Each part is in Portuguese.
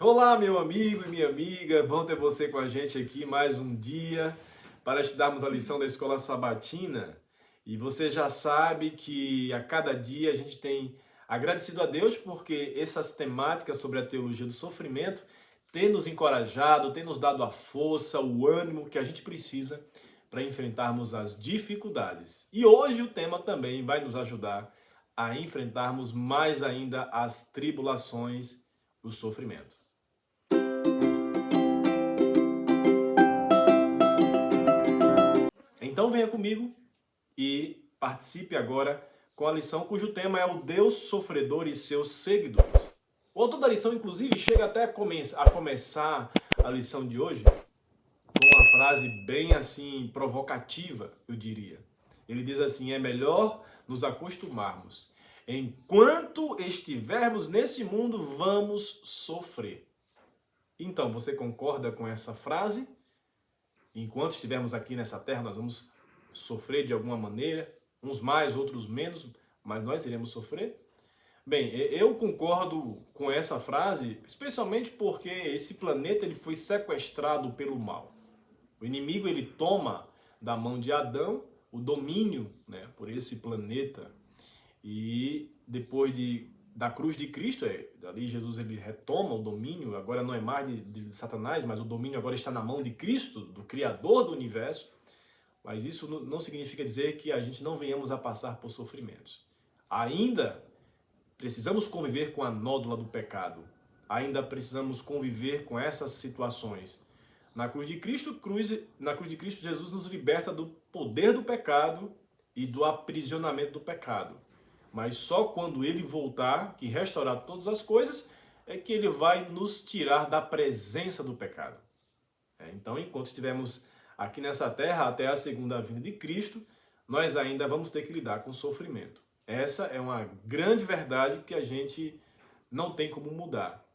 Olá, meu amigo e minha amiga, bom ter você com a gente aqui mais um dia para estudarmos a lição da Escola Sabatina. E você já sabe que a cada dia a gente tem agradecido a Deus porque essas temáticas sobre a teologia do sofrimento têm nos encorajado, têm nos dado a força, o ânimo que a gente precisa para enfrentarmos as dificuldades. E hoje o tema também vai nos ajudar a enfrentarmos mais ainda as tribulações, o sofrimento. Então venha comigo e participe agora com a lição cujo tema é o Deus sofredor e seus seguidores. O autor da lição, inclusive, chega até a começar a lição de hoje com uma frase bem assim provocativa, eu diria. Ele diz assim: é melhor nos acostumarmos. Enquanto estivermos nesse mundo, vamos sofrer. Então, você concorda com essa frase? Enquanto estivermos aqui nessa terra, nós vamos sofrer de alguma maneira, uns mais, outros menos, mas nós iremos sofrer? Bem, eu concordo com essa frase, especialmente porque esse planeta ele foi sequestrado pelo mal. O inimigo ele toma da mão de Adão o domínio, né, por esse planeta. E depois da cruz de Cristo, ali Jesus ele retoma o domínio, agora não é mais de Satanás, mas o domínio agora está na mão de Cristo, do Criador do universo. Mas isso não significa dizer que a gente não venhamos a passar por sofrimentos. Ainda precisamos conviver com a nódula do pecado. Ainda precisamos conviver com essas situações. Na cruz de Cristo, Jesus nos liberta do poder do pecado e do aprisionamento do pecado. Mas só quando ele voltar, que restaurar todas as coisas, é que ele vai nos tirar da presença do pecado. Então, enquanto estivermos aqui nessa terra, até a segunda vinda de Cristo, nós ainda vamos ter que lidar com sofrimento. Essa é uma grande verdade que a gente não tem como mudar.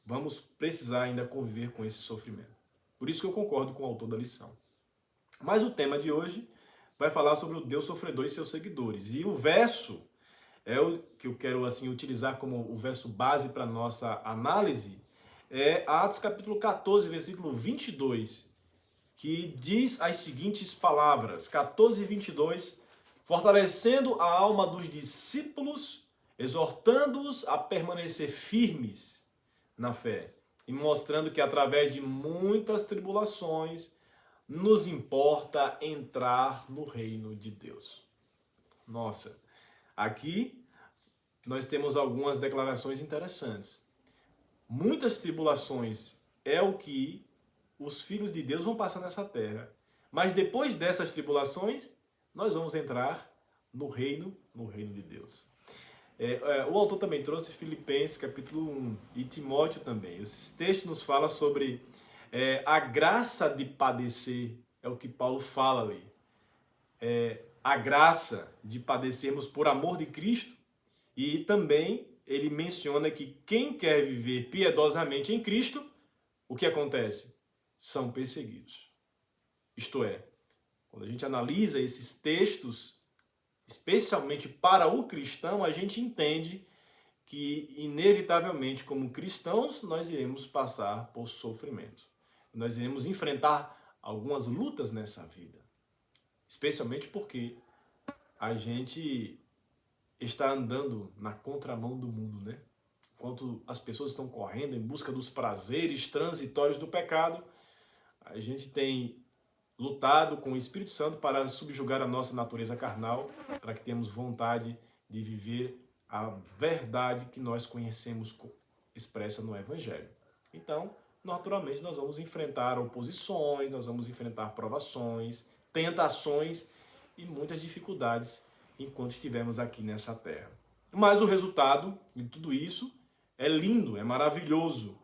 Vamos precisar ainda conviver com esse sofrimento. Por isso que eu concordo com o autor da lição. Mas o tema de hoje vai falar sobre o Deus sofredor e seus seguidores. E o verso é o que eu quero assim utilizar como o verso base para nossa análise, é Atos capítulo 14, versículo 22, que diz as seguintes palavras, 14 e 22, fortalecendo a alma dos discípulos, exortando-os a permanecer firmes na fé, e mostrando que através de muitas tribulações nos importa entrar no reino de Deus. Nossa, aqui nós temos algumas declarações interessantes. Muitas tribulações é o que os filhos de Deus vão passar nessa terra. Mas depois dessas tribulações, nós vamos entrar no reino de Deus. O autor também trouxe Filipenses capítulo 1 e Timóteo também. Esse texto nos fala sobre a graça de padecer, é o que Paulo fala ali. A graça de padecermos por amor de Cristo, e também ele menciona que quem quer viver piedosamente em Cristo, o que acontece? São perseguidos. Isto é, quando a gente analisa esses textos, especialmente para o cristão, a gente entende que, inevitavelmente, como cristãos, nós iremos passar por sofrimento. Nós iremos enfrentar algumas lutas nessa vida. Especialmente porque a gente está andando na contramão do mundo, né? Enquanto as pessoas estão correndo em busca dos prazeres transitórios do pecado, a gente tem lutado com o Espírito Santo para subjugar a nossa natureza carnal, para que tenhamos vontade de viver a verdade que nós conhecemos expressa no Evangelho. Então, naturalmente, nós vamos enfrentar oposições, nós vamos enfrentar provações, tentações e muitas dificuldades enquanto estivermos aqui nessa terra. Mas o resultado de tudo isso é lindo, é maravilhoso.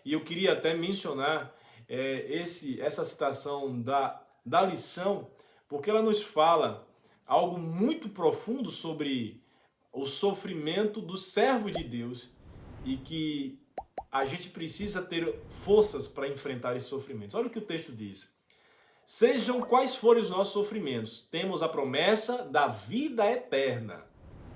E eu queria até mencionar essa citação da lição, porque ela nos fala algo muito profundo sobre o sofrimento dos servos de Deus e que a gente precisa ter forças para enfrentar esses sofrimentos. Olha o que o texto diz. Sejam quais forem os nossos sofrimentos, temos a promessa da vida eterna.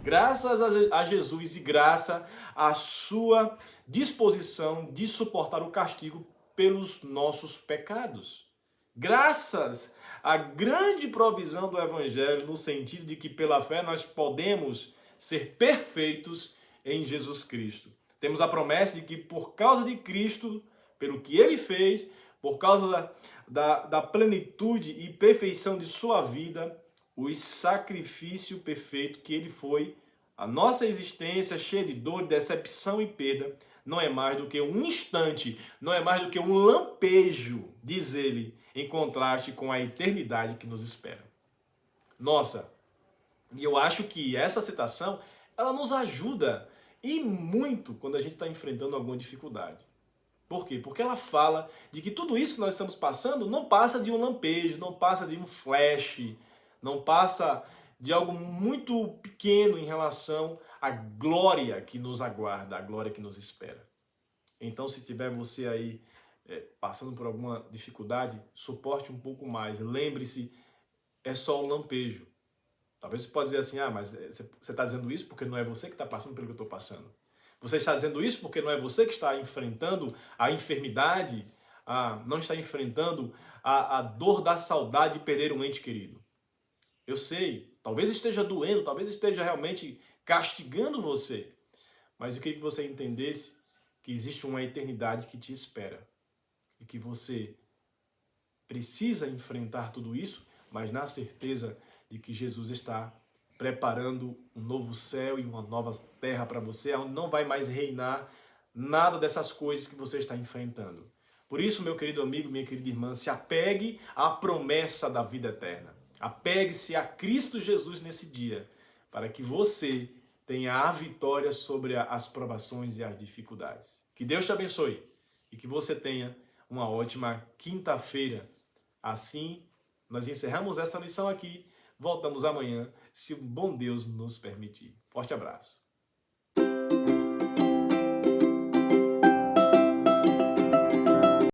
Graças a Jesus e graça à sua disposição de suportar o castigo pelos nossos pecados. Graças à grande provisão do Evangelho, no sentido de que pela fé nós podemos ser perfeitos em Jesus Cristo. Temos a promessa de que por causa de Cristo, pelo que Ele fez, por causa da plenitude e perfeição de sua vida, o sacrifício perfeito que Ele foi, a nossa existência cheia de dor, decepção e perda, não é mais do que um instante, não é mais do que um lampejo, diz ele, em contraste com a eternidade que nos espera. Nossa, e eu acho que essa citação, ela nos ajuda e muito quando a gente está enfrentando alguma dificuldade. Por quê? Porque ela fala de que tudo isso que nós estamos passando não passa de um lampejo, não passa de um flash, não passa de algo muito pequeno em relação à glória que nos aguarda, à glória que nos espera. Então, se tiver você aí passando por alguma dificuldade, suporte um pouco mais. Lembre-se, é só um lampejo. Talvez você possa dizer assim, mas você está dizendo isso porque não é você que está passando pelo que eu estou passando. Você está dizendo isso porque não é você que está enfrentando a enfermidade, não está enfrentando a dor da saudade de perder um ente querido. Eu sei, talvez esteja doendo, talvez esteja realmente castigando você, mas eu queria que você entendesse que existe uma eternidade que te espera e que você precisa enfrentar tudo isso, mas na certeza de que Jesus está preparando um novo céu e uma nova terra para você, onde não vai mais reinar nada dessas coisas que você está enfrentando. Por isso, meu querido amigo, minha querida irmã, se apegue à promessa da vida eterna. Apegue-se a Cristo Jesus nesse dia, para que você tenha a vitória sobre as provações e as dificuldades. Que Deus te abençoe e que você tenha uma ótima quinta-feira. Assim, nós encerramos essa lição aqui. Voltamos amanhã, se o bom Deus nos permitir. Forte abraço.